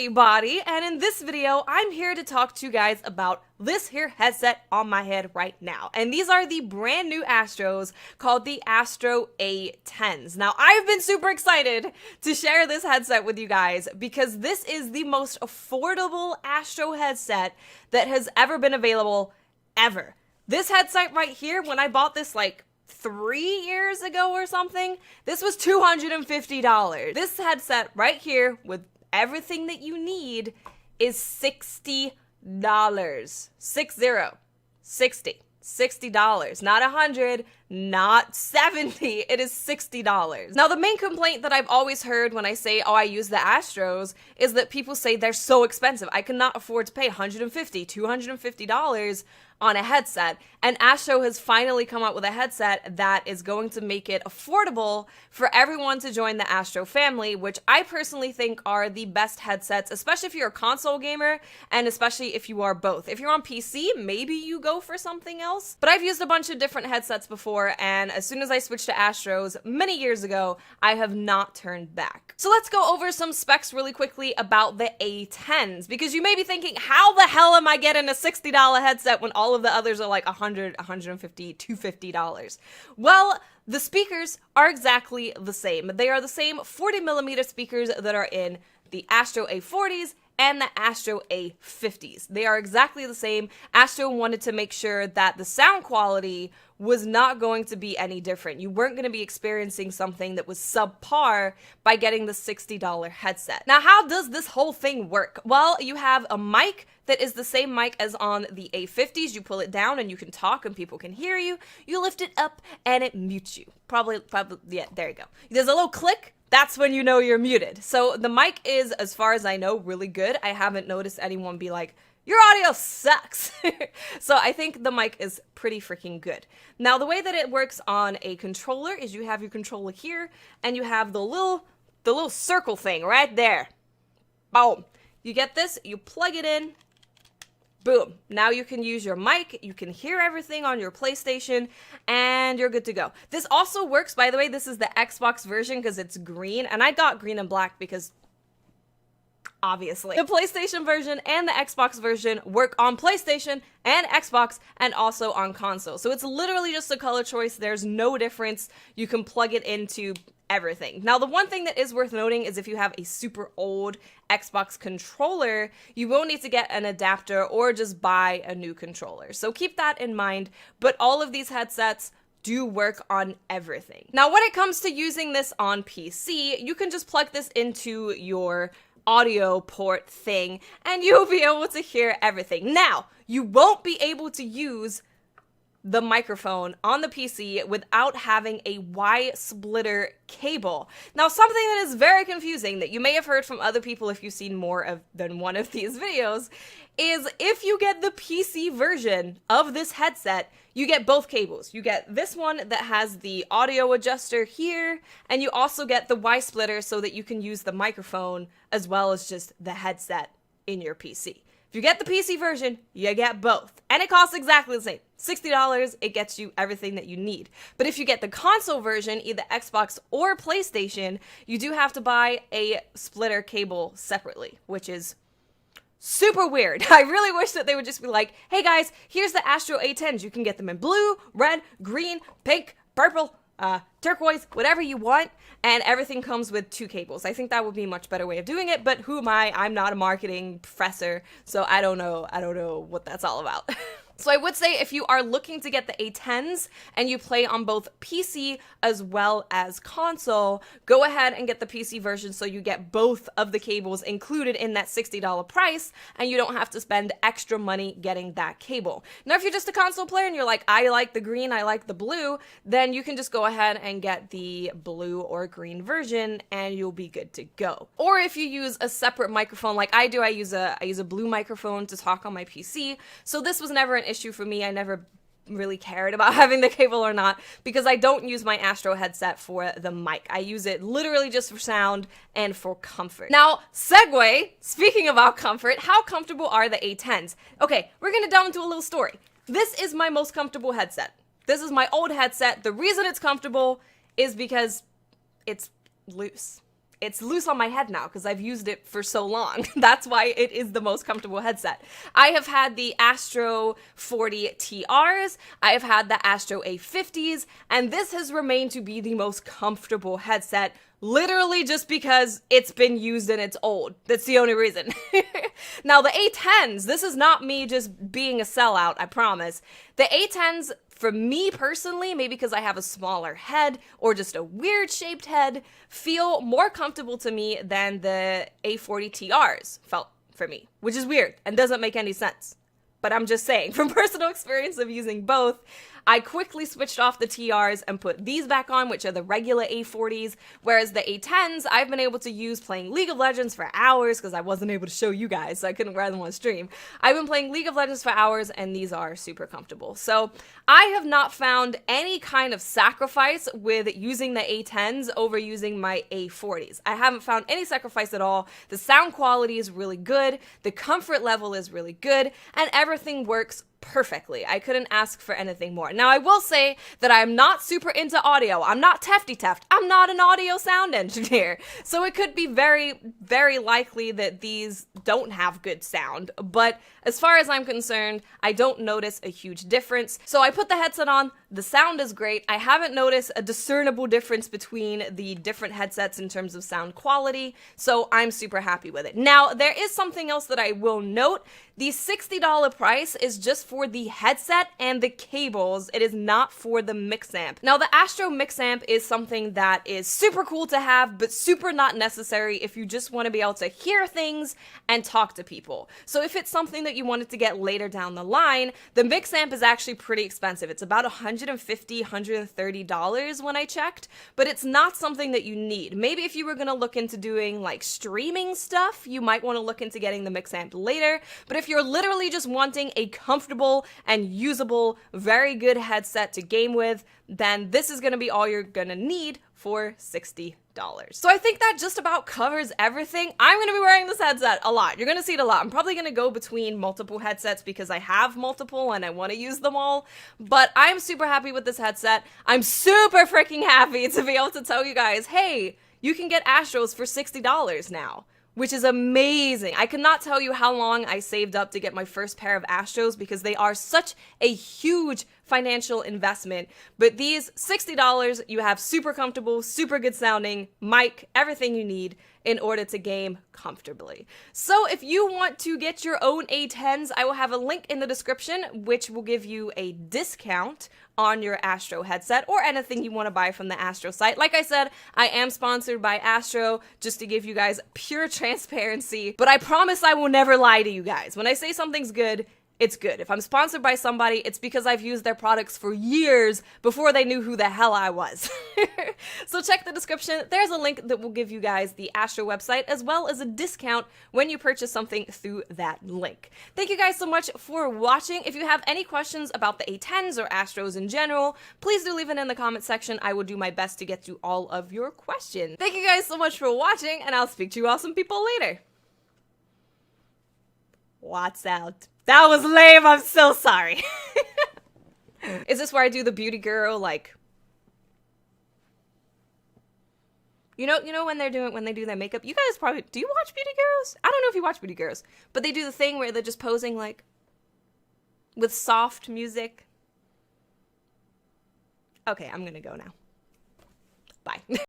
everybody, and in this video I'm here to talk to you guys about this here headset on my head right now. And these are the brand new Astros called the Astro A10's. Now I've been super excited to share this headset with you guys because this is the most affordable Astro headset that has ever been available ever. This headset right here, when I bought this like 3 years ago or something, this was $250. This headset right here with everything that you need is $60. 60. Not 100, not 70. It is $60. Now, the main complaint that I've always heard when I say, oh, I use the Astros, is that people say they're so expensive. I cannot afford to pay $150, $250 on a headset. And Astro has finally come out with a headset that is going to make it affordable for everyone to join the Astro family, which I personally think are the best headsets, especially if you're a console gamer, and especially if you are both. If you're on PC, maybe you go for something else. But I've used a bunch of different headsets before, and as soon as I switched to Astros many years ago, I have not turned back. So let's go over some specs really quickly about the A10's, because you may be thinking, how the hell am I getting a $60 headset when all of the others are like $100, $150, $250? Well, the speakers are exactly the same. They are the same 40mm speakers that are in the Astro A40's and the Astro A50's. They are exactly the same. Astro wanted to make sure that the sound quality was not going to be any different. You weren't going to be experiencing something that was subpar by getting the $60 headset. Now, how does this whole thing work? Well, you have a mic that is the same mic as on the A50's. You pull it down and you can talk and people can hear you. You lift it up and it mutes you. Probably, yeah, there you go. There's a little click. That's when you know you're muted. So the mic is, as far as I know, really good. I haven't noticed anyone be like, your audio sucks. So I think the mic is pretty freaking good. Now, the way that it works on a controller is you have your controller here and you have the little circle thing right there. Boom. You get this, you plug it in. Boom. Now you can use your mic, you can hear everything on your PlayStation, and you're good to go. This also works, by the way, this is the Xbox version because it's green, and I got green and black because obviously. The PlayStation version and the Xbox version work on PlayStation and Xbox and also on console. So it's literally just a color choice. There's no difference. You can plug it into everything. Now, the one thing that is worth noting is if you have a super old Xbox controller, you will need to get an adapter or just buy a new controller. So keep that in mind. But all of these headsets do work on everything. Now, when it comes to using this on PC, you can just plug this into your audio port thing and you'll be able to hear everything. Now, you won't be able to use the microphone on the PC without having a Y splitter cable. Now, something that is very confusing that you may have heard from other people if you've seen more than one of these videos is if you get the PC version of this headset, you get both cables. You get this one that has the audio adjuster here, and you also get the Y splitter so that you can use the microphone as well as just the headset in your PC. If you get the PC version, you get both. And it costs exactly the same. $60, it gets you everything that you need. But if you get the console version, either Xbox or PlayStation, you do have to buy a splitter cable separately, which is super weird. I really wish that they would just be like, hey guys, here's the Astro A10's. You can get them in blue, red, green, pink, purple, turquoise, whatever you want, and everything comes with 2 cables. I think that would be a much better way of doing it, but who am I? I'm not a marketing professor, so I don't know what that's all about. So I would say if you are looking to get the A10's and you play on both PC as well as console, go ahead and get the PC version so you get both of the cables included in that $60 price and you don't have to spend extra money getting that cable. Now, if you're just a console player and you're like, I like the green, I like the blue, then you can just go ahead and get the blue or green version and you'll be good to go. Or if you use a separate microphone like I do, I use a blue microphone to talk on my PC, so this was never an issue for me. I never really cared about having the cable or not because I don't use my Astro headset for the mic. I use it literally just for sound and for comfort. Now, segue, speaking about comfort, how comfortable are the A10's? Okay, we're gonna delve into a little story. This is my most comfortable headset. This is my old headset. The reason it's comfortable is because it's loose. it's loose on my head now because I've used it for so long. That's why it is the most comfortable headset. I have had the Astro 40 TRs, I have had the Astro A50s, and this has remained to be the most comfortable headset, literally just because it's been used and it's old. That's the only reason. Now the A10s, this is not me just being a sellout, I promise. The A10s, for me personally, maybe because I have a smaller head or just a weird shaped head, feel more comfortable to me than the A40 TRs felt for me, which is weird and doesn't make any sense. But I'm just saying, from personal experience of using both, I quickly switched off the TRs and put these back on, which are the regular A40s, whereas the A10s I've been able to use playing League of Legends for hours because I wasn't able to show you guys, so I couldn't wear them on stream. I've been playing League of Legends for hours, and these are super comfortable. So I have not found any kind of sacrifice with using the A10s over using my A40s. I haven't found any sacrifice at all. The sound quality is really good, the comfort level is really good, and everything works perfectly. I couldn't ask for anything more. Now, I will say that I'm not super into audio. I'm not Tefty Teft. I'm not an audio sound engineer. So it could be very, very likely that these don't have good sound. But as far as I'm concerned, I don't notice a huge difference. So I put the headset on. The sound is great. I haven't noticed a discernible difference between the different headsets in terms of sound quality. So I'm super happy with it. Now, there is something else that I will note. The $60 price is just for the headset and the cables. It is not for the mix amp. Now, the Astro mix amp is something that is super cool to have, but super not necessary if you just want to be able to hear things and talk to people. So if it's something that you wanted to get later down the line, the mix amp is actually pretty expensive. It's about $150, $130 when I checked, but it's not something that you need. Maybe if you were going to look into doing like streaming stuff, you might want to look into getting the mix amp later, but if you're literally just wanting a comfortable and usable, very good headset to game with, then this is going to be all you're going to need for $60. So I think that just about covers everything. I'm going to be wearing this headset a lot. You're going to see it a lot. I'm probably going to go between multiple headsets because I have multiple and I want to use them all. But I'm super happy with this headset. I'm super freaking happy to be able to tell you guys, hey, you can get Astros for $60 now, which is amazing. I cannot tell you how long I saved up to get my first pair of Astros because they are such a huge financial investment. But these $60, you have super comfortable, super good sounding mic, everything you need in order to game comfortably. So if you want to get your own A10s, I will have a link in the description which will give you a discount on your Astro headset or anything you want to buy from the Astro site. Like I said, I am sponsored by Astro just to give you guys pure transparency, but I promise I will never lie to you guys. When I say something's good, it's good. If I'm sponsored by somebody, it's because I've used their products for years before they knew who the hell I was. So check the description. There's a link that will give you guys the Astro website as well as a discount when you purchase something through that link. Thank you guys so much for watching. If you have any questions about the A10s or Astros in general, please do leave it in the comment section. I will do my best to get to all of your questions. Thank you guys so much for watching, and I'll speak to you awesome people later. What's out? That was lame, I'm so sorry. Is this where I do the beauty girl, like, you know when they do their makeup? You guys probably, do you watch Beauty Girls? I don't know if you watch Beauty Girls, but they do the thing where they're just posing like with soft music. Okay, I'm gonna go now. Bye.